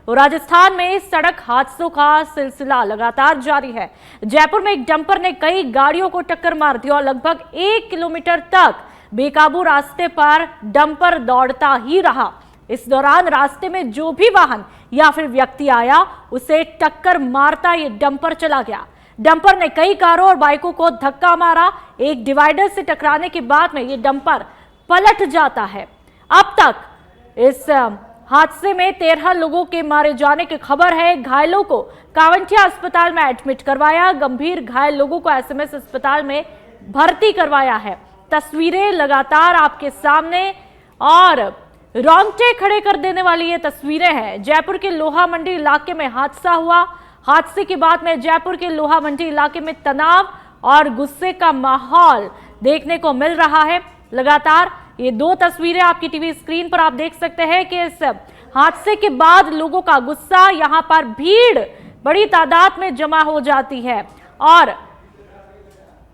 राजस्थान में सड़क हादसों का सिलसिला लगातार जारी है। जयपुर में एक डंपर ने कई गाड़ियों को टक्कर मार दी और लगभग 1 किलोमीटर तक बेकाबू रास्ते पर डंपर दौड़ता ही रहा। इस दौरान रास्ते में जो भी वाहन या फिर व्यक्ति आया उसे टक्कर मारता ये डंपर चला गया। डंपर ने कई कारों और बाइकों को धक्का मारा। एक डिवाइडर से टकराने के बाद में ये डंपर पलट जाता है। अब तक इस हादसे में 13 लोगों के मारे जाने की खबर है। घायलों को कावंटिया अस्पताल में एडमिट करवाया। गंभीर घायल लोगों को एसएमएस अस्पताल में भर्ती करवाया है। तस्वीरें लगातार आपके सामने और रोंगटे खड़े कर देने वाली ये तस्वीरें हैं। जयपुर के लोहा मंडी इलाके में हादसा हुआ। हादसे के बाद में जयपुर के लोहा मंडी इलाके में तनाव और गुस्से का माहौल देखने को मिल रहा है। लगातार ये दो तस्वीरें आपकी टीवी स्क्रीन पर आप देख सकते हैं कि इस हादसे के बाद लोगों का गुस्सा, यहां पर भीड़ बड़ी तादाद में जमा हो जाती है और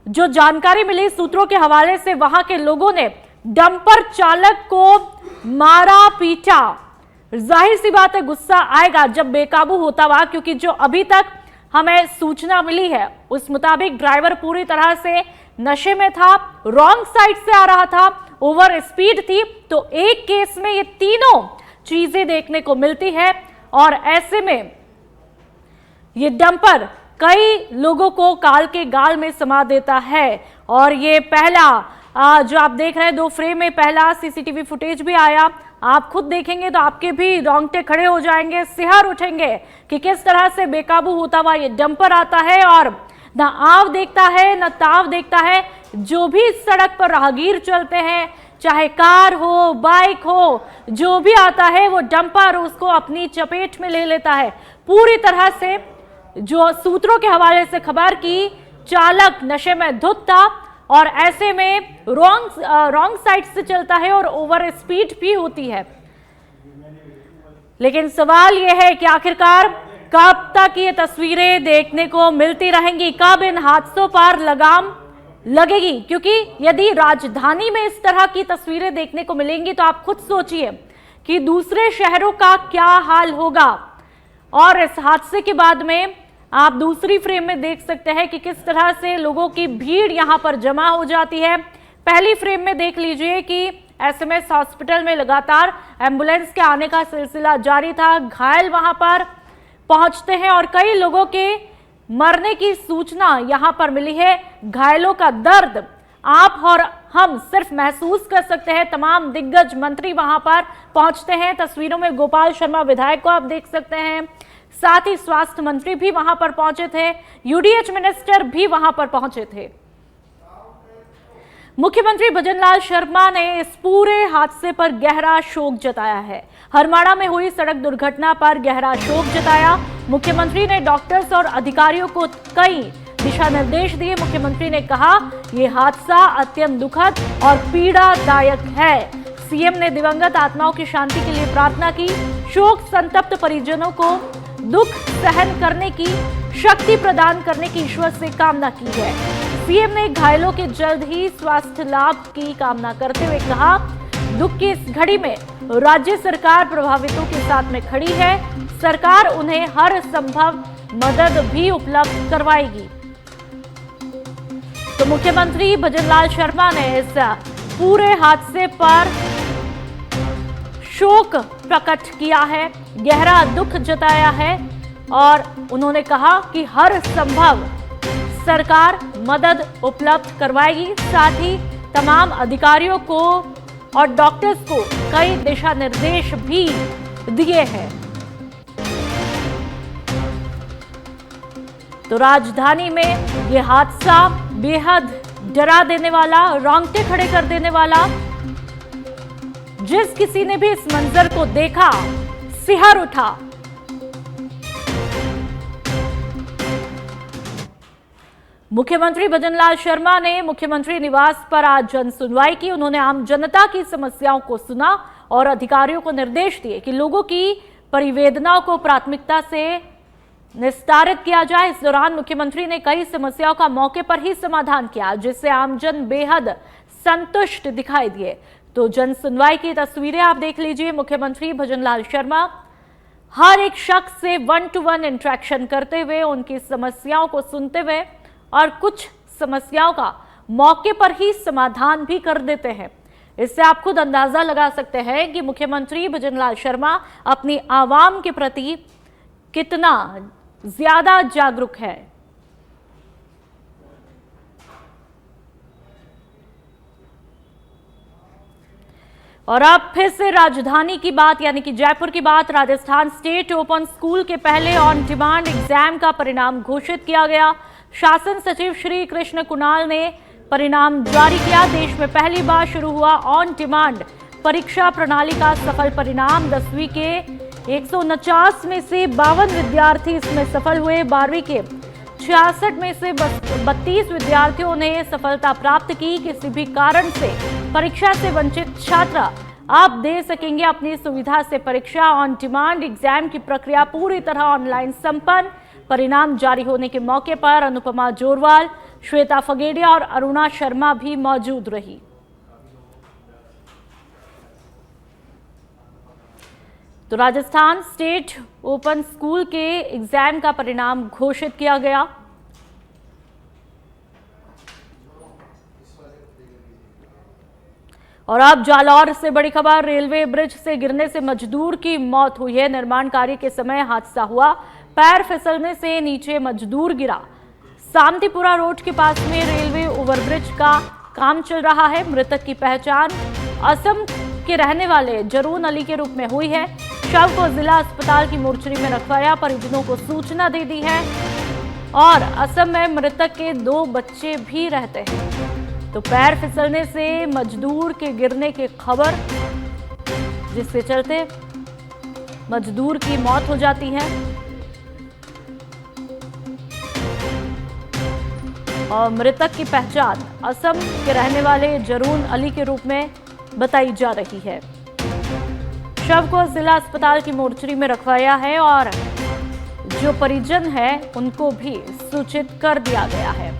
जो जानकारी मिली सूत्रों के हवाले से वहां के लोगों ने डंपर चालक को मारा पीटा। जाहिर सी बात है गुस्सा आएगा जब बेकाबू होता हुआ, क्योंकि जो अभी तक हमें सूचना मिली है उस मुताबिक ड्राइवर पूरी तरह से नशे में था, रॉन्ग साइड से आ रहा था, ओवर स्पीड थी। तो एक केस में ये तीनों चीजें देखने को मिलती है और ऐसे में ये डंपर कई लोगों को काल के गाल में समा देता है। और ये पहला जो आप देख रहे हैं 2 फ्रेम में पहला सीसीटीवी फुटेज भी आया। आप खुद देखेंगे तो आपके भी रोंगटे खड़े हो जाएंगे, सिहर उठेंगे कि किस तरह से बेकाबू होता हुआ ये डंपर आता है और न आव देखता है न ताव देखता है। जो भी सड़क पर राहगीर चलते हैं, चाहे कार हो बाइक हो, जो भी आता है वो डंपर उसको अपनी चपेट में ले लेता है। पूरी तरह से जो सूत्रों के हवाले से खबर की, चालक नशे में धुत था और ऐसे में रॉन्ग साइड से चलता है और ओवर स्पीड भी होती है। लेकिन सवाल यह है कि आखिरकार कब तक ये तस्वीरें देखने को मिलती रहेंगी, कब इन हादसों पर लगाम लगेगी? क्योंकि यदि राजधानी में इस तरह की तस्वीरें देखने को मिलेंगी तो आप खुद सोचिए कि दूसरे शहरों का क्या हाल होगा। और इस हादसे के बाद में आप दूसरी फ्रेम में देख सकते हैं कि किस तरह से लोगों की भीड़ यहां पर जमा हो जाती है। पहली फ्रेम में देख लीजिए कि एसएमएस हॉस्पिटल में लगातार एम्बुलेंस के आने का सिलसिला जारी था। घायल वहां पर पहुंचते हैं और कई लोगों के मरने की सूचना यहां पर मिली है। घायलों का दर्द आप और हम सिर्फ महसूस कर सकते हैं। तमाम दिग्गज मंत्री वहां पर पहुंचते हैं। तस्वीरों में गोपाल शर्मा विधायक को आप देख सकते हैं, साथ ही स्वास्थ्य मंत्री भी वहां पर पहुंचे थे, यूडीएच मिनिस्टर भी वहां पर पहुंचे थे। मुख्यमंत्री भजनलाल शर्मा ने इस पूरे हादसे पर गहरा शोक जताया है। हरमाड़ा में हुई सड़क दुर्घटना पर गहरा शोक जताया। मुख्यमंत्री ने डॉक्टर्स और अधिकारियों को कई दिशा निर्देश दिए। मुख्यमंत्री ने कहा यह हादसा अत्यंत दुखद और पीड़ादायक है। सीएम ने दिवंगत आत्माओं की शांति के लिए प्रार्थना की। शोक संतप्त परिजनों को दुख सहन करने की शक्ति प्रदान करने की ईश्वर से कामना की है। सीएम ने घायलों के जल्द ही स्वास्थ्य लाभ की कामना करते हुए कहा दुख की इस घड़ी में राज्य सरकार प्रभावितों के साथ में खड़ी है। सरकार उन्हें हर संभव मदद भी उपलब्ध करवाएगी। तो मुख्यमंत्री भजनलाल शर्मा ने इस पूरे हादसे पर शोक प्रकट किया है, गहरा दुख जताया है और उन्होंने कहा कि हर संभव सरकार मदद उपलब्ध करवाएगी। साथ ही तमाम अधिकारियों को और डॉक्टर्स को कई दिशा निर्देश भी दिए हैं। तो राजधानी में यह हादसा बेहद डरा देने वाला, रोंगटे खड़े कर देने वाला, जिस किसी ने भी इस मंजर को देखा सिहर उठा। मुख्यमंत्री भजनलाल शर्मा ने मुख्यमंत्री निवास पर आज जन सुनवाई की। उन्होंने आम जनता की समस्याओं को सुना और अधिकारियों को निर्देश दिए कि लोगों की परिवेदनाओं को प्राथमिकता से निस्तारित किया जाए। इस दौरान मुख्यमंत्री ने कई समस्याओं का मौके पर ही समाधान किया, जिससे आमजन बेहद संतुष्ट दिखाई दिए। तो जन सुनवाई की तस्वीरें आप देख लीजिए। मुख्यमंत्री भजनलाल शर्मा हर एक शख्स से 1-to-1 इंटरेक्शन करते हुए, उनकी समस्याओं को सुनते हुए और कुछ समस्याओं का मौके पर ही समाधान भी कर देते हैं। इससे आप खुद अंदाजा लगा सकते हैं कि मुख्यमंत्री भजनलाल शर्मा अपनी आवाम के प्रति कितना ज्यादा जागरूक है। और अब फिर से राजधानी की बात यानी कि जयपुर की बात। राजस्थान स्टेट ओपन स्कूल के पहले ऑन डिमांड एग्जाम का परिणाम घोषित किया गया। शासन सचिव श्री कृष्ण कुणाल ने परिणाम जारी किया। देश में पहली बार शुरू हुआ ऑन डिमांड परीक्षा प्रणाली का सफल परिणाम। 10वीं के 149 में से 52 विद्यार्थी इसमें सफल हुए। 12वीं के 66 में से 32 विद्यार्थियों ने सफलता प्राप्त की। किसी भी कारण से परीक्षा से वंचित छात्र अब दे सकेंगे अपनी सुविधा से परीक्षा। ऑन डिमांड एग्जाम की प्रक्रिया पूरी तरह ऑनलाइन संपन्न। परिणाम जारी होने के मौके पर अनुपमा जोरवाल, श्वेता फगेड़िया और अरुणा शर्मा भी मौजूद रही। तो राजस्थान स्टेट ओपन स्कूल के एग्जाम का परिणाम घोषित किया गया। और अब जालौर से बड़ी खबर। रेलवे ब्रिज से गिरने से मजदूर की मौत हुई है। निर्माण कार्य के समय हादसा हुआ। पैर फिसलने से नीचे मजदूर गिरा। सामतीपुरा रोड के पास में रेलवे ओवरब्रिज का काम चल रहा है। मृतक की पहचान असम के रहने वाले जरून अली के रूप में हुई है। शव को जिला अस्पताल की मोर्चरी में रखवाया। परिजनों को सूचना दे दी है। और असम में मृतक के 2 बच्चे भी रहते हैं। तो पैर फिसलने से मजदूर के गिरने की खबर, जिसके चलते मजदूर की मौत हो जाती है। और मृतक की पहचान असम के रहने वाले जरून अली के रूप में बताई जा रही है। शव को जिला अस्पताल की मोर्चरी में रखवाया है और जो परिजन है उनको भी सूचित कर दिया गया है।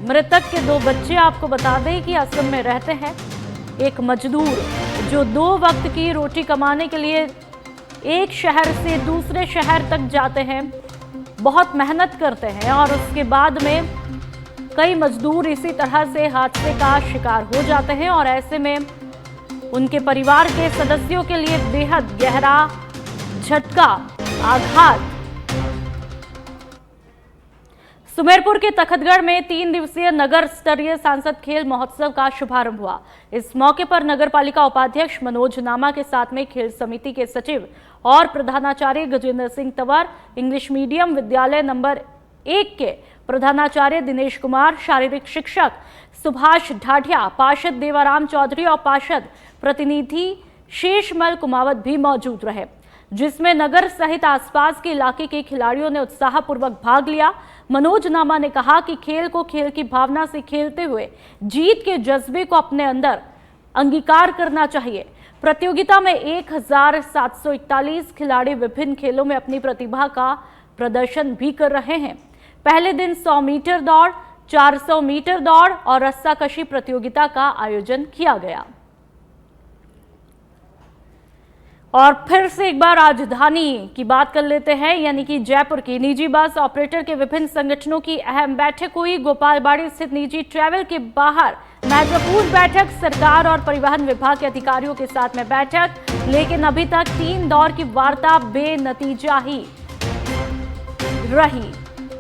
मृतक के 2 बच्चे आपको बता दें कि असम में रहते हैं। एक मजदूर जो 2 वक्त की रोटी कमाने के लिए एक शहर से दूसरे शहर तक जाते हैं, बहुत मेहनत करते हैं और उसके बाद में कई मजदूर इसी तरह से हादसे का शिकार हो जाते हैं और ऐसे में उनके परिवार के सदस्यों के लिए बेहद गहरा झटका, आघात। सुमेरपुर के तखतगढ़ में 3 दिवसीय नगर स्तरीय सांसद खेल महोत्सव का शुभारंभ हुआ। इस मौके पर नगर पालिका उपाध्यक्ष मनोज नामा के साथ में खेल समिति के सचिव और प्रधानाचार्य गजेंद्र सिंह तंवर, इंग्लिश मीडियम विद्यालय नंबर 1 के प्रधानाचार्य दिनेश कुमार, शारीरिक शिक्षक सुभाष ढाढिया, पार्षद देवाराम चौधरी और पार्षद प्रतिनिधि शेषमल कुमावत भी मौजूद रहे, जिसमें नगर सहित आसपास के इलाके के खिलाड़ियों ने उत्साहपूर्वक भाग लिया। मनोज नामा ने कहा कि खेल को खेल की भावना से खेलते हुए जीत के जज्बे को अपने अंदर अंगीकार करना चाहिए। प्रतियोगिता में 1741 खिलाड़ी विभिन्न खेलों में अपनी प्रतिभा का प्रदर्शन भी कर रहे हैं। पहले दिन 100 मीटर दौड़, 400 मीटर दौड़ और रस्साकशी प्रतियोगिता का आयोजन किया गया। और फिर से एक बार राजधानी की बात कर लेते हैं, यानी कि जयपुर की निजी बस ऑपरेटर के विभिन्न संगठनों की अहम बैठक हुई। गोपालबाड़ी स्थित निजी ट्रैवल के बाहर महत्वपूर्ण बैठक, सरकार और परिवहन विभाग के अधिकारियों के साथ में बैठक, लेकिन अभी तक 3 दौर की वार्ता बेनतीजा ही रही।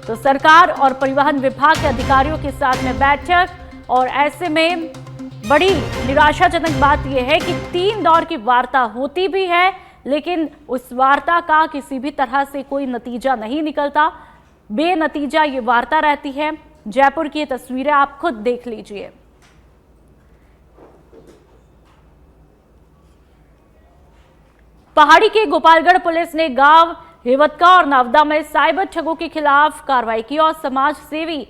तो सरकार और परिवहन विभाग के अधिकारियों के साथ में बैठक और ऐसे में बड़ी निराशाजनक बात यह है कि 3 दौर की वार्ता होती भी है, लेकिन उस वार्ता का किसी भी तरह से कोई नतीजा नहीं निकलता। बेनतीजा ये वार्ता रहती है। जयपुर की ये तस्वीरें आप खुद देख लीजिए। पहाड़ी के गोपालगढ़ पुलिस ने गांव हेवतका और नवदा में साइबर ठगों के खिलाफ कार्रवाई की और समाज सेवी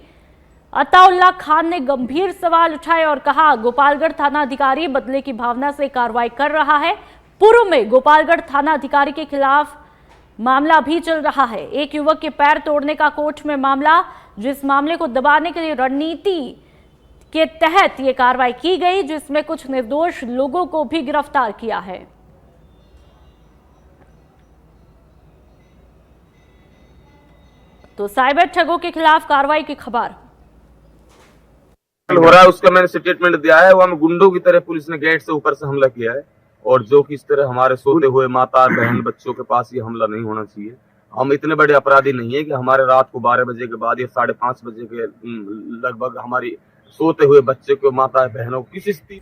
अताउल्ला खान ने गंभीर सवाल उठाए और कहा, गोपालगढ़ थाना अधिकारी बदले की भावना से कार्रवाई कर रहा है। पूर्व में गोपालगढ़ थाना अधिकारी के खिलाफ मामला भी चल रहा है। एक युवक के पैर तोड़ने का कोर्ट में मामला, जिस मामले को दबाने के लिए रणनीति के तहत ये कार्रवाई की गई, जिसमें कुछ निर्दोष लोगों को भी गिरफ्तार किया है। तो साइबर ठगों के खिलाफ कार्रवाई की खबर हो रहा है, उसका मैंने स्टेटमेंट दिया है। वो हमें गुंडों की तरह पुलिस ने गेट से ऊपर से हमला किया है, और जो कि इस तरह हमारे सोते हुए माता बहन बच्चों के पास ये हमला नहीं होना चाहिए। हम इतने बड़े अपराधी नहीं है कि हमारे रात को 12 बजे के बाद या 5:30 बजे के लगभग हमारी सोते हुए बच्चे को माता बहनों किसी स्थिति।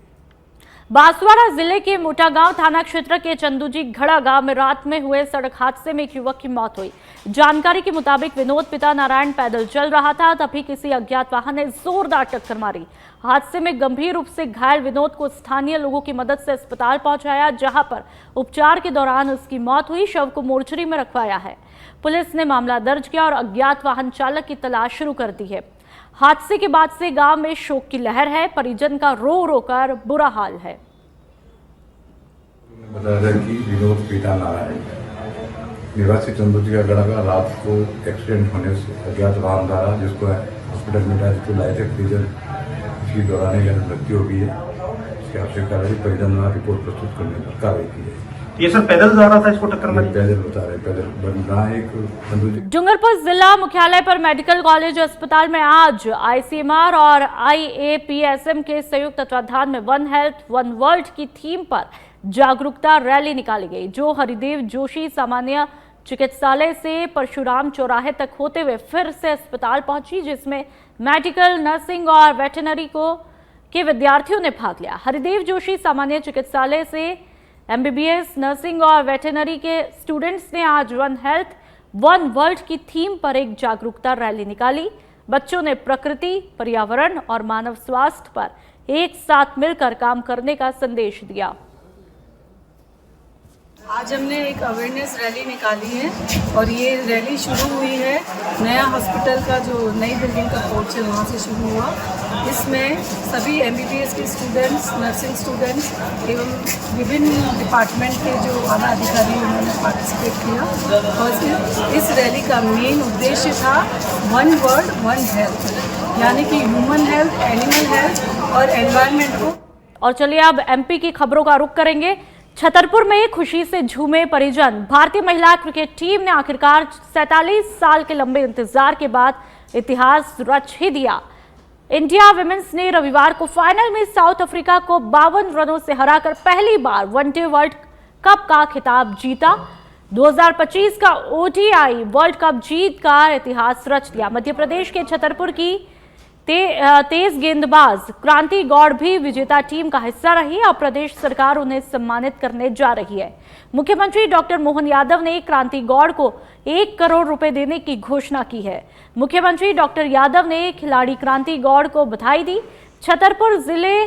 बांसवाड़ा जिले के मोटागांव थाना क्षेत्र के चंदूजी घड़ा गांव में रात में हुए सड़क हादसे में एक युवक की मौत हुई। जानकारी के मुताबिक विनोद पिता नारायण पैदल चल रहा था, तभी किसी अज्ञात वाहन ने जोरदार टक्कर मारी। हादसे में गंभीर रूप से घायल विनोद को स्थानीय लोगों की मदद से अस्पताल पहुंचाया, जहां पर उपचार के दौरान उसकी मौत हुई। शव को मोर्चरी में रखवाया है। पुलिस ने मामला दर्ज किया और अज्ञात वाहन चालक की तलाश शुरू कर दी है। हादसे के बाद से गांव में शोक की लहर है। परिजन का रो रो कर बुरा हाल है। बताया कि विनोद पिता नारायण निवासी चंदूजी का गढ़ा का रात को एक्सीडेंट होने से अज्ञात वाहन द्वारा जिसको हॉस्पिटल में लाए थे परिजन, इसकी दौरान ही मृत्यु हो गई है। इसकी आवश्यक कार्रवाई परिजन द्वारा रिपोर्ट प्रस्तुत करने पर कार्रवाई की है। ये सर पैदल जा रहा था, इसको टक्कर मारी? पैदल बता रहे, पैदल बन रहा है। डूंगरपुर जिला मुख्यालय पर मेडिकल कॉलेज अस्पताल में आज आईसीएमआर और IAPSM के संयुक्त तत्वाधान में वन हेल्थ वन वर्ल्ड की थीम पर जागरूकता रैली निकाली गई, जो हरिदेव जोशी सामान्य चिकित्सालय से परशुराम चौराहे तक होते हुए फिर से अस्पताल पहुंची, जिसमें मेडिकल, नर्सिंग और वेटरनरी के विद्यार्थियों ने भाग लिया। हरिदेव जोशी सामान्य चिकित्सालय से MBBS, नर्सिंग और वेटरनरी के स्टूडेंट्स ने आज वन हेल्थ वन वर्ल्ड की थीम पर एक जागरूकता रैली निकाली। बच्चों ने प्रकृति, पर्यावरण और मानव स्वास्थ्य पर एक साथ मिलकर काम करने का संदेश दिया। आज हमने एक अवेयरनेस रैली निकाली है और ये रैली शुरू हुई है नया हॉस्पिटल का जो नई बिल्डिंग का पोर्च है वहाँ से शुरू हुआ। इसमें सभी MBBS के स्टूडेंट्स, नर्सिंग स्टूडेंट्स एवं विभिन्न डिपार्टमेंट के जो आला अधिकारी उन्होंने पार्टिसिपेट किया। और इस रैली का मेन उद्देश्य था वन वर्ल्ड वन हेल्थ, यानी कि ह्यूमन हेल्थ, एनिमल हेल्थ और एनवायरनमेंट को। और चलिए अब MP की खबरों का रुख करेंगे। छतरपुर में खुशी से झूमे परिजन। भारतीय महिला क्रिकेट टीम ने आखिरकार 47 साल के लंबे इंतजार के बाद इतिहास रच ही दिया। इंडिया विमेंस ने रविवार को फाइनल में साउथ अफ्रीका को 52 रनों से हराकर पहली बार वनडे वर्ल्ड कप का खिताब जीता। 2025 का ODI वर्ल्ड कप जीत का इतिहास रच दिया। मध्य प्रदेश के छतरपुर की तेज गेंदबाज क्रांति गौड़ भी विजेता टीम का हिस्सा रही। अब प्रदेश सरकार उन्हें सम्मानित करने जा रही है। मुख्यमंत्री डॉक्टर मोहन यादव ने क्रांति गौड़ को 1 करोड़ रुपए देने की घोषणा की है। मुख्यमंत्री डॉक्टर यादव ने खिलाड़ी क्रांति गौड़ को बधाई दी। छतरपुर जिले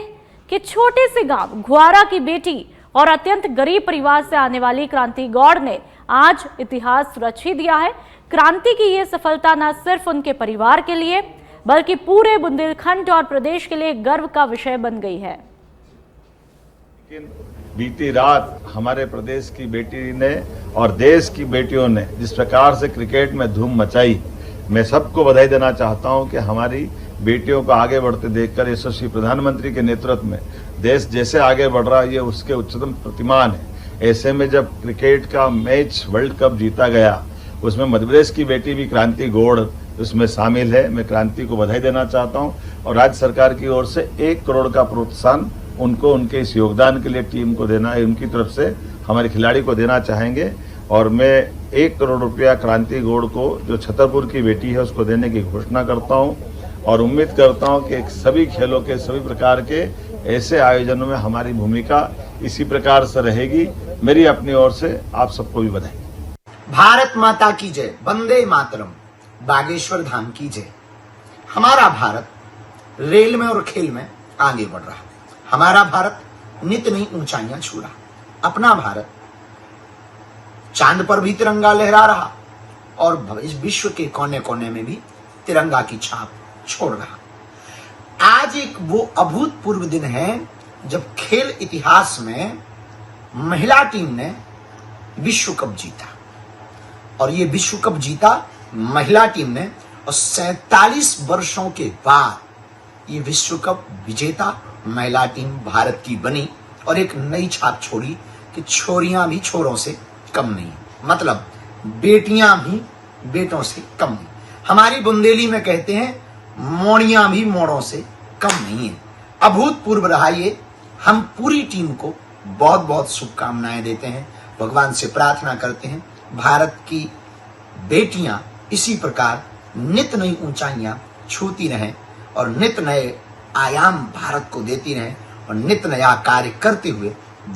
के छोटे से गांव घुआरा की बेटी और अत्यंत गरीब परिवार से आने वाली क्रांति गौड़ ने आज इतिहास रच ही दिया है। क्रांति की ये सफलता न सिर्फ उनके परिवार के लिए बल्कि पूरे बुंदेलखंड और प्रदेश के लिए गर्व का विषय बन गई है। बीती रात हमारे प्रदेश की बेटी ने और देश की बेटियों ने जिस प्रकार से क्रिकेट में धूम मचाई, मैं सबको बधाई देना चाहता हूं कि हमारी बेटियों को आगे बढ़ते देखकर यशस्वी प्रधानमंत्री के नेतृत्व में देश जैसे आगे बढ़ रहा है, ये उसके उच्चतम प्रतिमान है। ऐसे में जब क्रिकेट का मैच वर्ल्ड कप जीता गया, उसमें मध्य प्रदेश की बेटी भी क्रांति गौड़ उसमें शामिल है। मैं क्रांति को बधाई देना चाहता हूं और राज्य सरकार की ओर से 1 करोड़ का प्रोत्साहन उनको उनके इस योगदान के लिए टीम को देना है, उनकी तरफ से हमारे खिलाड़ी को देना चाहेंगे। और मैं 1 करोड़ रुपया क्रांति गौड़ को जो छतरपुर की बेटी है उसको देने की घोषणा करता हूं और उम्मीद करता हूं कि सभी खेलों के सभी प्रकार के ऐसे आयोजनों में हमारी भूमिका इसी प्रकार से रहेगी। मेरी अपनी ओर से आप सबको भी बधाई। भारत माता की जय, वंदे मातरम, बागेश्वर धाम की जय। हमारा भारत रेल में और खेल में आगे बढ़ रहा, हमारा भारत नित नई ऊंचाइयां छू रहा, अपना भारत चांद पर भी तिरंगा लहरा रहा और इस विश्व के कोने कोने में भी तिरंगा की छाप छोड़ रहा। आज एक वो अभूतपूर्व दिन है जब खेल इतिहास में महिला टीम ने विश्व कप जीता, और ये विश्व कप जीता महिला टीम ने, और 47 वर्षों के बाद ये विश्व कप विजेता महिला टीम भारत की बनी और एक नई छाप छोड़ी कि छोरियां भी छोरों से कम नहीं, मतलब बेटियां भी बेटों से कम नहीं। हमारी बुंदेली में कहते हैं मोड़ियां भी मोड़ों से कम नहीं है। अभूतपूर्व रहा ये। हम पूरी टीम को बहुत बहुत शुभकामनाएं देते हैं, भगवान से प्रार्थना करते हैं भारत की बेटियां इसी प्रकार नित नई ऊंचाइयां छूती रहें और नित नए आयाम भारत को देती रहें और नित नया कार्य करते हुए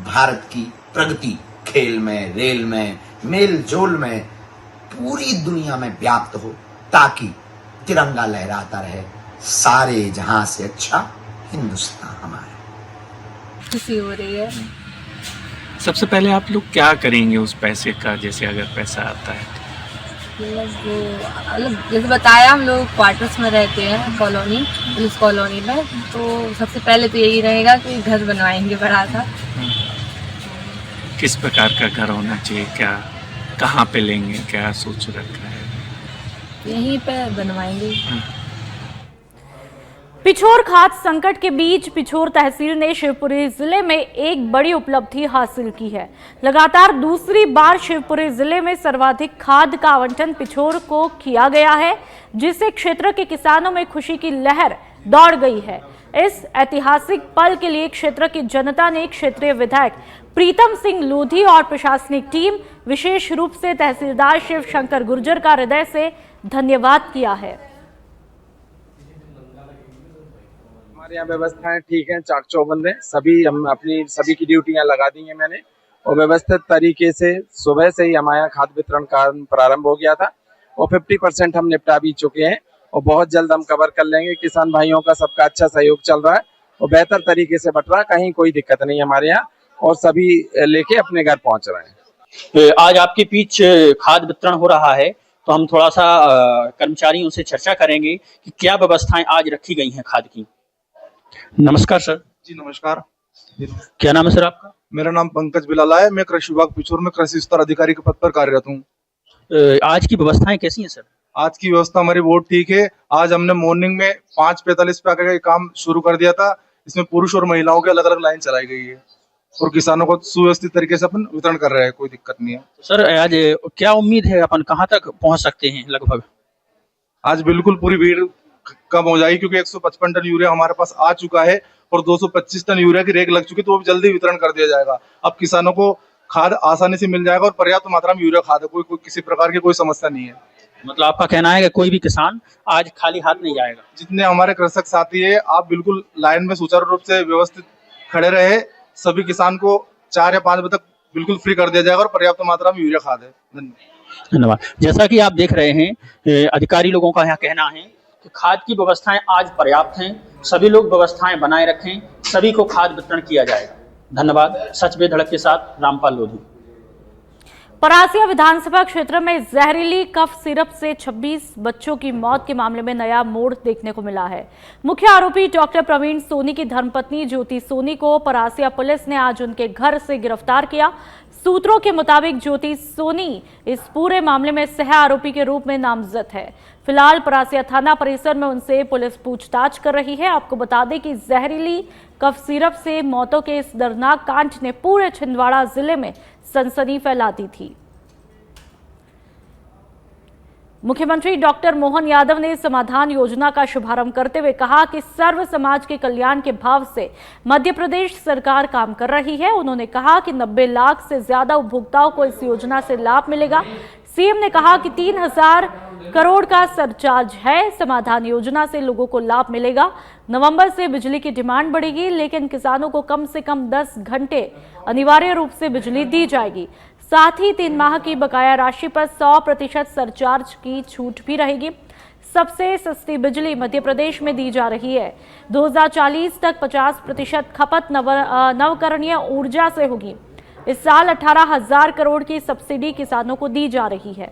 भारत की प्रगति खेल में, रेल में, मेल जोल में पूरी दुनिया में व्याप्त हो, ताकि तिरंगा लहराता रहे। सारे जहां से अच्छा हिंदुस्तान हमारा। खुशी हो रही है। सबसे पहले आप लोग क्या करेंगे उस पैसे का, जैसे अगर पैसा आता है मतलब जैसे बताया, हम लोग क्वार्टर्स में रहते हैं, कॉलोनी, पुलिस कॉलोनी में, तो सबसे पहले तो यही रहेगा कि घर बनवाएंगे बड़ा सा। किस प्रकार का घर होना चाहिए, क्या कहाँ पे लेंगे, क्या सोच रखा है? यहीं पे बनवाएंगे। पिछोर खाद्य संकट के बीच पिछोर तहसील ने शिवपुरी जिले में एक बड़ी उपलब्धि हासिल की है। लगातार दूसरी बार शिवपुरी जिले में सर्वाधिक खाद का आवंटन पिछोर को किया गया है, जिससे क्षेत्र के किसानों में खुशी की लहर दौड़ गई है। इस ऐतिहासिक पल के लिए क्षेत्र की जनता ने क्षेत्रीय विधायक प्रीतम सिंह लोधी और प्रशासनिक टीम, विशेष रूप से तहसीलदार शिव शंकर गुर्जर का हृदय से धन्यवाद किया है। हमारे यहाँ व्यवस्थाएं ठीक हैं, चाक चौबंद हैं। हम अपनी सभी की ड्यूटियां लगा दी हैं मैंने, और व्यवस्थित तरीके से सुबह से ही हमारे यहाँ खाद्य वितरण का प्रारंभ हो गया था और 50% हम निपटा भी चुके हैं और बहुत जल्द हम कवर कर लेंगे। किसान भाइयों का सबका अच्छा सहयोग चल रहा है और बेहतर तरीके से बट रहा है, कहीं कोई दिक्कत नहीं हमारे यहाँ, और सभी लेके अपने घर पहुंच रहे हैं। आज आपके बीच खाद्य वितरण हो रहा है, तो हम थोड़ा सा कर्मचारियों से चर्चा करेंगे कि क्या व्यवस्थाएं आज रखी गई हैं खाद की। नमस्कार सर। जी नमस्कार। क्या नाम है सर आपका? मेरा नाम पंकज बिलाला है। मैं कृषि विभाग पिछोर में कृषि विस्तार अधिकारी के पद पर कार्यरत हूँ। आज की व्यवस्थाएं कैसी हैं सर? आज की व्यवस्था हमारी बहुत ठीक है। आज हमने मॉर्निंग में 5:45 पे आकर काम शुरू कर दिया था। इसमें पुरुष और महिलाओं की अलग अलग लाइन चलाई गई है और किसानों को सुव्यवस्थित तरीके से अपन वितरण कर रहे हैं, कोई दिक्कत नहीं है। सर आज क्या उम्मीद है, अपन कहाँ तक पहुँच सकते हैं लगभग? आज बिल्कुल पूरी भीड़ कम हो जाएगी, क्योंकि 155 टन यूरिया हमारे पास आ चुका है और 225 टन यूरिया की रेक लग चुकी है, तो वो जल्दी वितरण कर दिया जाएगा। अब किसानों को खाद आसानी से मिल जाएगा और पर्याप्त मात्रा में यूरिया खाद है, कोई किसी प्रकार की कोई समस्या नहीं है। मतलब आपका कहना है कि कोई भी किसान आज खाली हाथ नहीं जाएगा? जितने हमारे कृषक साथी है, आप बिल्कुल लाइन में सुचारू रूप से व्यवस्थित खड़े रहे। सभी किसान को 4 या 5 बजे तक बिल्कुल फ्री कर दिया जाएगा और पर्याप्त मात्रा में यूरिया खाद है। धन्यवाद। जैसा कि आप देख रहे हैं, अधिकारी लोगों का यहाँ कहना है कि खाद की व्यवस्थाएं आज पर्याप्त हैं, सभी लोग व्यवस्थाएं बनाए रखें, सभी को खाद वितरण किया जाएगा। धन्यवाद। सच बे धड़क के साथ रामपाल लोधी। परासिया विधानसभा क्षेत्र में जहरीली कफ सिरप से 26 बच्चों की मौत के मामले में नया मोड़ देखने को मिला है। मुख्य आरोपी डॉक्टर प्रवीण सोनी की धर्मपत्नी ज्योति सोनी को परासिया पुलिस ने आज उनके घर से गिरफ्तार किया। सूत्रों के मुताबिक ज्योति सोनी इस पूरे मामले में सह आरोपी के रूप में नामजद है। फिलहाल परासिया थाना परिसर में उनसे पुलिस पूछताछ कर रही है। आपको बता दें कि जहरीली कफ सिरप से मौतों के इस दर्दनाक कांड ने पूरे छिंदवाड़ा जिले में सनसनी फैला दी थी। मुख्यमंत्री डॉक्टर मोहन यादव ने समाधान योजना का शुभारंभ करते हुए कहा कि सर्व समाज के कल्याण के भाव से मध्य प्रदेश सरकार काम कर रही है। उन्होंने कहा कि 90 लाख से ज्यादा उपभोक्ताओं को इस योजना से लाभ मिलेगा। सीएम ने कहा कि 3000 करोड़ का सरचार्ज है। समाधान योजना से लोगों को लाभ मिलेगा। नवंबर से बिजली की डिमांड बढ़ेगी, लेकिन किसानों को कम से कम 10 घंटे अनिवार्य रूप से बिजली दी जाएगी। साथ ही 3 माह की बकाया राशि पर 100% सरचार्ज की छूट भी रहेगी। सबसे सस्ती बिजली मध्य प्रदेश में दी जा रही है। 2040 तक 50% खपत नवकरणीय ऊर्जा से होगी। इस साल 18,000 करोड़ की सब्सिडी किसानों को दी जा रही है।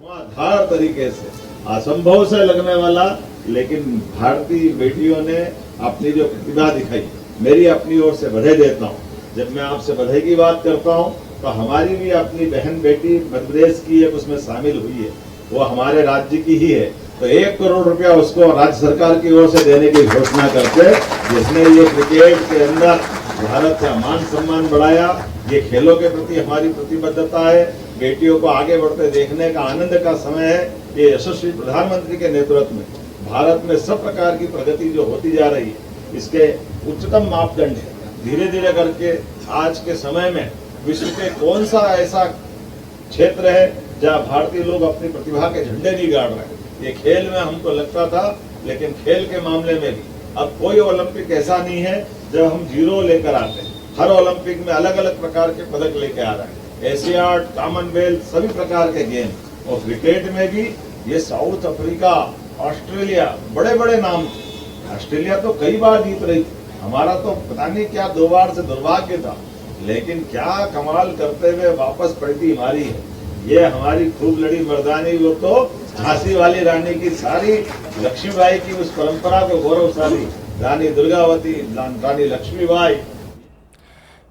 धार तरीके से असंभव से लगने वाला, लेकिन भारतीय बेटियों ने अपनी जो प्रतिभा दिखाई, मेरी अपनी ओर से बधाई देता हूँ। जब मैं आपसे बधाई की बात करता हूँ तो हमारी भी अपनी बहन बेटी मध्य प्रदेश की एक उसमें शामिल हुई है, वो हमारे राज्य की ही है, तो 1 करोड़ रुपया उसको राज्य सरकार की ओर से देने की घोषणा करके, जिसने ये क्रिकेट के अंदर भारत का मान सम्मान बढ़ाया। ये खेलों के प्रति हमारी प्रतिबद्धता है। बेटियों को आगे बढ़ते देखने का आनंद का समय है। ये यशस्वी प्रधानमंत्री के नेतृत्व में भारत में सब प्रकार की प्रगति जो होती जा रही है, इसके उच्चतम मापदंड है। धीरे धीरे करके आज के समय में विश्व के कौन सा ऐसा क्षेत्र है जहाँ भारतीय लोग अपनी प्रतिभा के झंडे नहीं गाड़ रहे हैं। ये खेल में हमको लगता था, लेकिन खेल के मामले में भी अब कोई ओलंपिक ऐसा नहीं है जब हम जीरो लेकर आते हैं। हर ओलंपिक में अलग अलग प्रकार के पदक लेके आ रहे हैं। एशियाड, कॉमनवेल्थ, सभी प्रकार के गेम। और क्रिकेट में भी ये साउथ अफ्रीका, ऑस्ट्रेलिया, बड़े बड़े नाम थे। ऑस्ट्रेलिया तो कई बार जीत रही थी, हमारा तो पता नहीं क्या 2 बार से दुर्भाग्य था, लेकिन क्या कमाल करते हुए वापस पड़ती हमारी है। ये हमारी खूब लड़ी मर्दानी, वो तो झांसी वाली रानी की, सारी लक्ष्मीबाई की उस परंपरा को गौरवशाली रानी दुर्गावती, रानी लक्ष्मीबाई।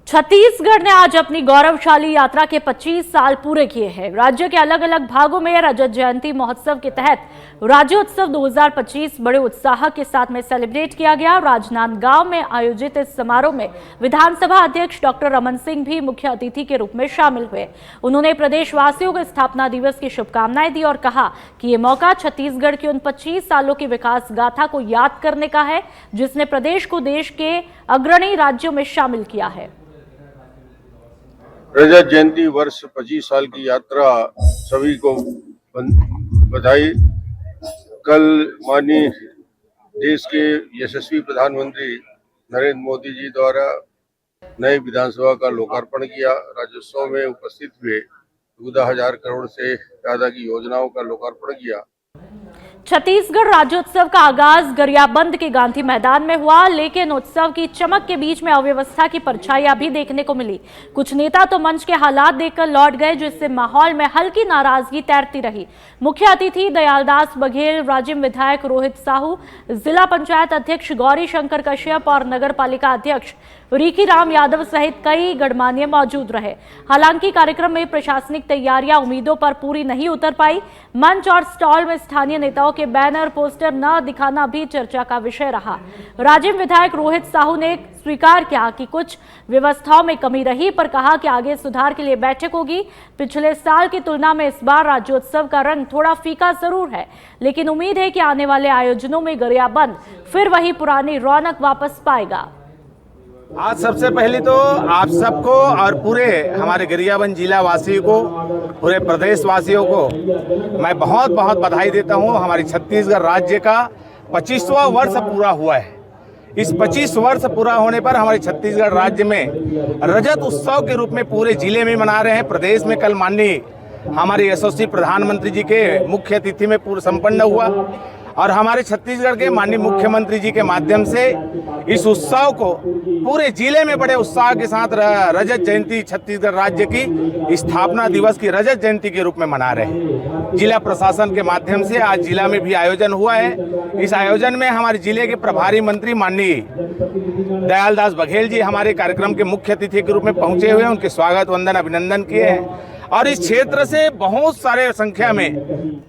छत्तीसगढ़ ने आज अपनी गौरवशाली यात्रा के 25 साल पूरे किए हैं। राज्य के अलग अलग भागों में रजत जयंती महोत्सव के तहत राज्योत्सव 2025 बड़े उत्साह के साथ में सेलिब्रेट किया गया। राजनांदगांव में आयोजित इस समारोह में विधानसभा अध्यक्ष डॉक्टर रमन सिंह भी मुख्य अतिथि के रूप में शामिल हुए। उन्होंने प्रदेशवासियों को स्थापना दिवस की शुभकामनाएं दी और कहा कि ये मौका छत्तीसगढ़ की उन 25 सालों की विकास गाथा को याद करने का है, जिसने प्रदेश को देश के अग्रणी राज्यों में शामिल किया है। रजत जयंती वर्ष 25 साल की यात्रा सभी को बधाई। कल माननीय देश के यशस्वी प्रधानमंत्री नरेंद्र मोदी जी द्वारा नए विधानसभा का लोकार्पण किया। राज्योत्सव में उपस्थित हुए 14,000 करोड़ से ज्यादा की योजनाओं का लोकार्पण किया। छत्तीसगढ़ राज्योत्सव का आगाज गरियाबंद के गांधी मैदान में हुआ, लेकिन उत्सव की चमक के बीच में अव्यवस्था की परछाइयां भी देखने को मिली। कुछ नेता तो मंच के हालात देखकर लौट गए, जिससे माहौल में हल्की नाराजगी तैरती रही। मुख्य अतिथि दयालदास बघेल, राजिम विधायक रोहित साहू, जिला पंचायत अध्यक्ष गौरी शंकर कश्यप और नगर पालिका अध्यक्ष रीकी राम यादव सहित कई गणमान्य मौजूद रहे। हालांकि कार्यक्रम में प्रशासनिक तैयारियां उम्मीदों पर पूरी नहीं उतर पाई। मंच और स्टॉल में स्थानीय नेताओं के बैनर पोस्टर न दिखाना भी चर्चा का विषय रहा। राजिम विधायक रोहित साहू ने स्वीकार किया कि कुछ व्यवस्थाओं में कमी रही, पर कहा कि आगे सुधार के लिए बैठक होगी। पिछले साल की तुलना में इस बार राज्योत्सव का रंग थोड़ा फीका जरूर है, लेकिन उम्मीद है कि आने वाले आयोजनों में गरियाबंद फिर वही पुरानी रौनक वापस पाएगा। आज सबसे पहले तो आप सबको और पूरे हमारे गरियाबंद जिला वासियों को, पूरे प्रदेश वासियों को मैं बहुत बहुत बधाई देता हूं। हमारी छत्तीसगढ़ राज्य का 25वां वर्ष पूरा हुआ है। इस 25 वर्ष पूरा होने पर हमारे छत्तीसगढ़ राज्य में रजत उत्सव के रूप में पूरे जिले में मना रहे हैं। प्रदेश में कल माननीय हमारे यशस्वी प्रधानमंत्री जी के मुख्य अतिथि में पूर्ण संपन्न हुआ और हमारे छत्तीसगढ़ के माननीय मुख्यमंत्री जी के माध्यम से इस उत्सव को पूरे जिले में बड़े उत्साह के साथ रजत जयंती, छत्तीसगढ़ राज्य की स्थापना दिवस की रजत जयंती के रूप में मना रहे हैं। जिला प्रशासन के माध्यम से आज जिला में भी आयोजन हुआ है। इस आयोजन में हमारे जिले के प्रभारी मंत्री माननीय दयालदास बघेल जी हमारे कार्यक्रम के मुख्य अतिथि के रूप में पहुंचे हुए हैं। उनके स्वागत वंदन अभिनंदन किए हैं और इस क्षेत्र से बहुत सारे संख्या में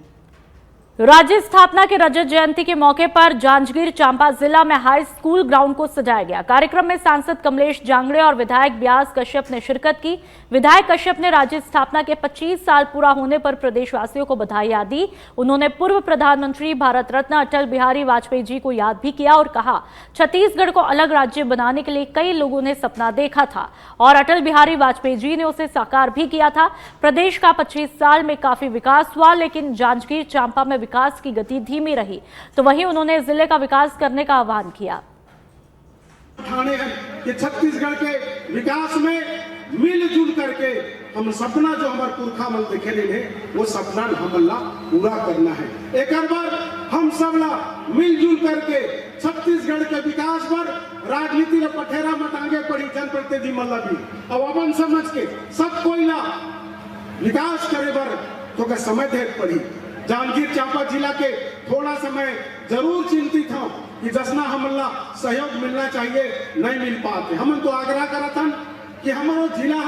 राज्य स्थापना के रजत जयंती के मौके पर जांजगीर चांपा जिला में हाई स्कूल ग्राउंड को सजाया गया। कार्यक्रम में सांसद कमलेश जांगड़े और विधायक ब्यास कश्यप ने शिरकत की। विधायक कश्यप ने राज्य स्थापना के 25 साल पूरा होने पर प्रदेशवासियों को बधाई दी। उन्होंने पूर्व प्रधानमंत्री भारत रत्न अटल बिहारी वाजपेयी जी को याद भी किया और कहा, छत्तीसगढ़ को अलग राज्य बनाने के लिए कई लोगों ने सपना देखा था और अटल बिहारी वाजपेयी जी ने उसे साकार भी किया था। प्रदेश का 25 साल में काफी विकास हुआ, लेकिन जांजगीर चांपा में विकास की गति धीमी रही। तो वहीं उन्होंने जिले का विकास करने का आह्वान किया। कि छत्तीसगढ़ के विकास में मिलजुल करके हम सपना जो हमारे पुरखा मन देखे रहे वो सपना हमला पूरा करना है। एक बार हम सब मिलजुल करके छत्तीसगढ़ के विकास पर राजनीति में पठेरा मत आगे पड़ी जनप्रतिनिधि मल्ला भी अब अपन समझ के सब कोई विकास करे बर तो समय देख पड़ी। जांजगीर चांपा जिला के थोड़ा समय जरूर चिंतित था कि जसना हमला सहयोग मिलना चाहिए, नहीं मिल पाते। हम तो आग्रह करा था कि हमारो जिला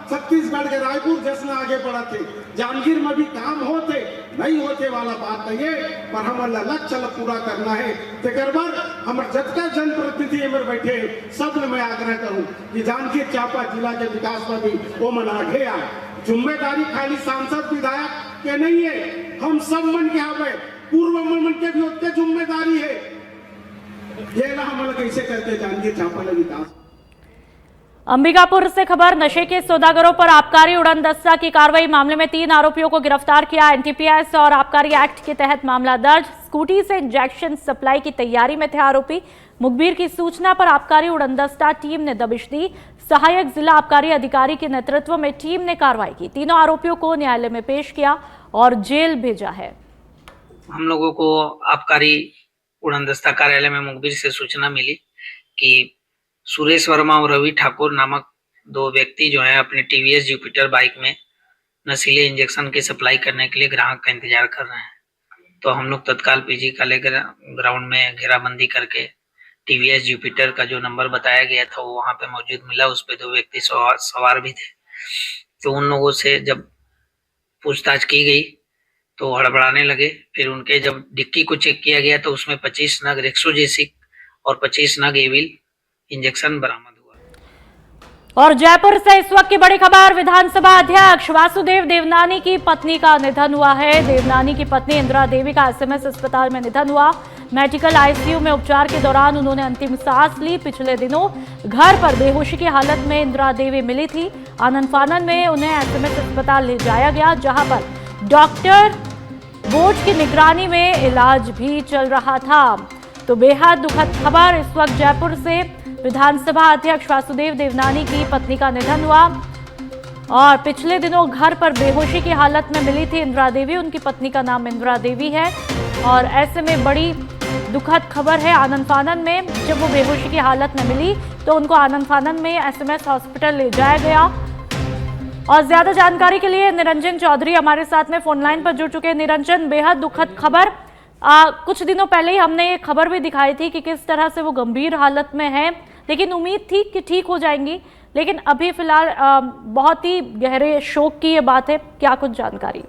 छत्तीसगढ़ के रायपुर जसना आगे बढ़ा थे। जांजगीर में भी काम होते नहीं होते वाला बात नहीं है, पर हमारा लक्ष्य पूरा करना है। तेकर बार हमारे जतका जनप्रतिनिधि में बैठे सब ने मैं आग्रह करूं कि जांजगीर चांपा जिला के विकास में भी वो मन आगे आए। जिम्मेदारी खाली सांसद विधायक के नहीं है, हम सब मन के हवे, पूर्व मन के भी होते जिम्मेदारी है। ये ला हम कैसे करते जानिए चापा विकास। अंबिकापुर से खबर, नशे के सौदागरों पर आबकारी उड़नदस्ता की कार्रवाई। मामले में 3 आरोपियों को गिरफ्तार किया। एनटीपीएस और आबकारी एक्ट के तहत मामला दर्ज। स्कूटी से इंजेक्शन सप्लाई की तैयारी में थे आरोपी। मुखबिर की सूचना पर आबकारी उड़नदस्ता टीम ने दबिश दी। सहायक जिला आबकारी अधिकारी के नेतृत्व में टीम ने कार्रवाई की। तीनों आरोपियों को न्यायालय में पेश किया और जेल भेजा है। हम लोगों को आबकारी उड़नदस्ता कार्यालय में मुखबिर से सूचना मिली कि सुरेश वर्मा और रवि ठाकुर नामक 2 व्यक्ति जो हैं अपने टीवीएस जुपिटर बाइक में नशीले इंजेक्शन की सप्लाई करने के लिए ग्राहक का इंतजार कर रहे हैं। तो हम लोग तत्काल पीजी काले ग्राउंड में घेराबंदी करके टीवीएस जुपिटर का जो नंबर बताया गया था वो वहां पे मौजूद मिला। उस पे 2 व्यक्ति सवार भी थे। तो उन लोगों से जब पूछताछ की गई तो हड़बड़ाने लगे। फिर उनके जब डिक्की को चेक किया गया तो उसमें 25 नग रेक्सोजेसिक और 25 नग एविल इंजेक्शन बरामद हुआ। और जयपुर से इस वक्त की बड़ी खबर, विधानसभा अध्यक्ष वासुदेव देवनानी की पत्नी का निधन हुआ है। देवनानी की पत्नी इंदिरा देवी का एसएमएस अस्पताल में निधन हुआ। मेडिकल आईसीयू में उपचार के दौरान उन्होंने अंतिम सांस ली। पिछले दिनों घर पर बेहोशी की हालत में इंदिरा देवी मिली थी। आनन फानन में उन्हें एसएमएस अस्पताल ले जाया गया, जहां पर डॉक्टर बोर्ड की निगरानी में इलाज भी चल रहा था। तो बेहद दुखद खबर इस वक्त जयपुर से, विधानसभा अध्यक्ष वासुदेव देवनानी की पत्नी का निधन हुआ और पिछले दिनों घर पर बेहोशी की हालत में मिली थी इंदिरा देवी। उनकी पत्नी का नाम इंदिरा देवी है और ऐसे में बड़ी दुखद खबर है। आनन फानन में जब वो बेहोशी की हालत में मिली तो उनको आनन फानन में एसएमएस हॉस्पिटल ले जाया गया। और ज्यादा जानकारी के लिए निरंजन चौधरी हमारे साथ में फोन लाइन पर जुड़ चुके हैं। निरंजन, बेहद दुखद खबर। कुछ दिनों पहले ही हमने ये खबर भी दिखाई थी कि किस तरह से वो गंभीर हालत में है, लेकिन उम्मीद थी कि ठीक हो जाएंगी, लेकिन अभी फिलहाल बहुत ही गहरे शोक की ये बात है। क्या कुछ जानकारी?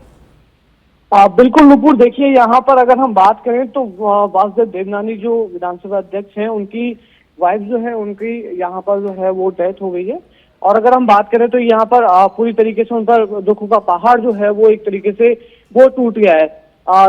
बिल्कुल नुपुर, देखिए यहाँ पर अगर हम बात करें तो वासुदेव देवनानी जो विधानसभा अध्यक्ष हैं, उनकी वाइफ जो है उनकी यहाँ पर जो है वो डेथ हो गई है। और अगर हम बात करें तो यहाँ पर पूरी तरीके से उन पर दुखों का पहाड़ जो है वो एक तरीके से वो टूट गया है।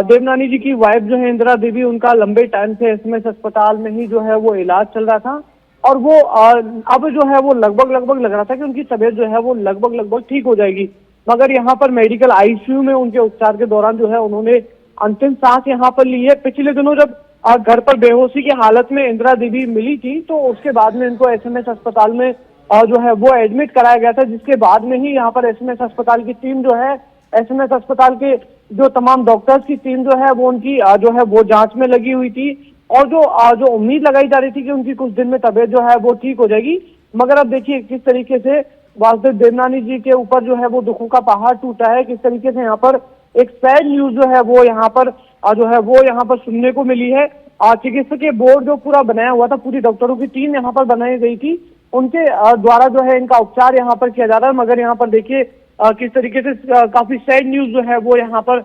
देवनानी जी की वाइफ जो है इंदिरा देवी, उनका लंबे टाइम से एसएमएस अस्पताल में ही जो है वो इलाज चल रहा था और वो अब जो है वो लगभग लग रहा था कि उनकी तबीयत जो है वो लगभग ठीक हो जाएगी। मगर यहाँ पर मेडिकल आईसीयू में उनके उपचार के दौरान जो है उन्होंने अंतिम सांस यहाँ पर ली है। पिछले दिनों जब घर पर बेहोशी की हालत में इंदिरा देवी मिली थी तो उसके बाद में इनको एसएमएस अस्पताल में जो है वो एडमिट कराया गया था, जिसके बाद में ही यहाँ पर एसएमएस अस्पताल की टीम जो है, एसएमएस अस्पताल के जो तमाम डॉक्टर्स की टीम जो है वो उनकी जो है वो जांच में लगी हुई थी और जो उम्मीद लगाई जा रही थी कि उनकी कुछ दिन में तबीयत जो है वो ठीक हो जाएगी। मगर अब देखिए किस तरीके से वासुदेव देवनानी जी के ऊपर जो है वो दुखों का पहाड़ टूटा है। किस तरीके से यहाँ पर एक सैड न्यूज जो है वो यहाँ पर जो है वो यहाँ पर सुनने को मिली है। चिकित्सकीय बोर्ड जो पूरा बनाया हुआ था, पूरी डॉक्टरों की टीम यहाँ पर बनाई गई थी, उनके द्वारा जो है इनका उपचार यहाँ पर किया जा रहा है। मगर यहाँ पर देखिए किस तरीके से काफी सैड न्यूज जो है वो यहाँ पर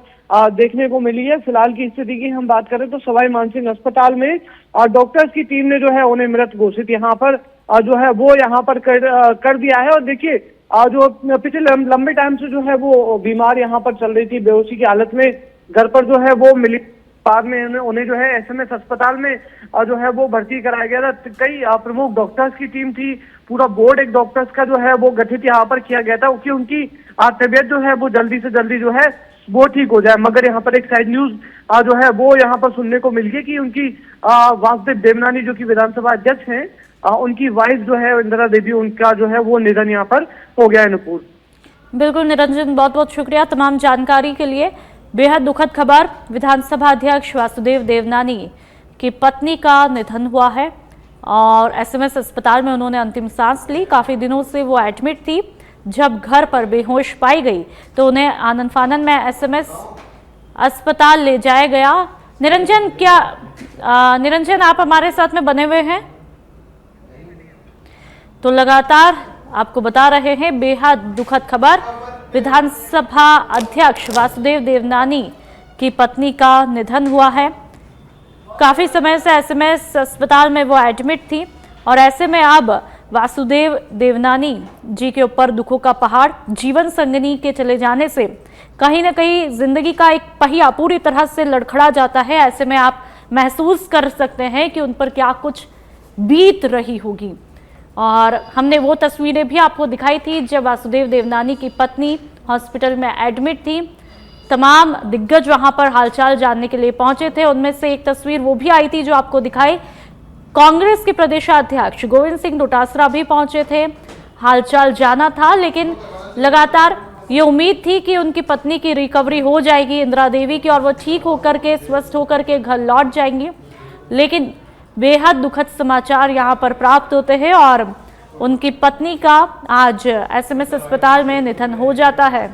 देखने को मिली है। फिलहाल की स्थिति की हम बात करें तो सवाई मानसिंह अस्पताल में डॉक्टर्स की टीम ने जो है उन्हें मृत घोषित यहाँ पर जो है वो यहाँ पर कर दिया है। और देखिए जो पिछले लंबे टाइम से जो है वो बीमार यहाँ पर चल रही थी, बेहोशी की हालत में घर पर जो है वो मिली, बाद में उन्हें जो है एसएमएस अस्पताल में जो है वो भर्ती कराया गया था। कई प्रमुख डॉक्टर्स की टीम थी, पूरा बोर्ड एक डॉक्टर्स का जो है वो गठित यहाँ पर किया गया था कि उनकी तबीयत जो है वो जल्दी से जल्दी जो है वो ठीक हो जाए। मगर यहाँ पर एक साइड न्यूज जो है वो यहाँ पर सुनने को मिल गई कि उनकी वासुदेव देवनानी जो कि विधानसभा अध्यक्ष हैं, उनकी वाइफ जो है इंदिरा देवी, उनका जो है वो निधन यहाँ पर हो गया है। नुपुर, बिल्कुल निरंजन, बहुत बहुत शुक्रिया तमाम जानकारी के लिए। बेहद दुखद खबर, विधानसभा अध्यक्ष वासुदेव देवनानी की पत्नी का निधन हुआ है और एसएमएस अस्पताल में उन्होंने अंतिम सांस ली। काफी दिनों से वो एडमिट थी। जब घर पर बेहोश पाई गई तो उन्हें आनन फानन में एसएमएस अस्पताल ले जाया गया। निरंजन, निरंजन आप हमारे साथ में बने हुए हैं? तो लगातार आपको बता रहे हैं बेहद दुखद खबर, विधानसभा अध्यक्ष वासुदेव देवनानी की पत्नी का निधन हुआ है। काफी समय से एसएमएस अस्पताल में वो एडमिट थी और ऐसे में अब वासुदेव देवनानी जी के ऊपर दुखों का पहाड़। जीवन संगिनी के चले जाने से कहीं ना कहीं जिंदगी का एक पहिया पूरी तरह से लड़खड़ा जाता है। ऐसे में आप महसूस कर सकते हैं कि उन पर क्या कुछ बीत रही होगी। और हमने वो तस्वीरें भी आपको दिखाई थी जब वासुदेव देवनानी की पत्नी हॉस्पिटल में एडमिट थी। तमाम दिग्गज वहां पर हालचाल जानने के लिए पहुंचे थे। उनमें से एक तस्वीर वो भी आई थी जो आपको दिखाई। कांग्रेस के प्रदेशाध्यक्ष गोविंद सिंह डोटासरा भी पहुंचे थे, हालचाल जाना था, लेकिन लगातार ये उम्मीद थी कि उनकी पत्नी की रिकवरी हो जाएगी, इंदिरा देवी की, और वो ठीक होकर के स्वस्थ होकर के घर लौट जाएंगी। लेकिन बेहद दुखद समाचार यहाँ पर प्राप्त होते हैं और उनकी पत्नी का आज एसएमएस अस्पताल में निधन हो जाता है।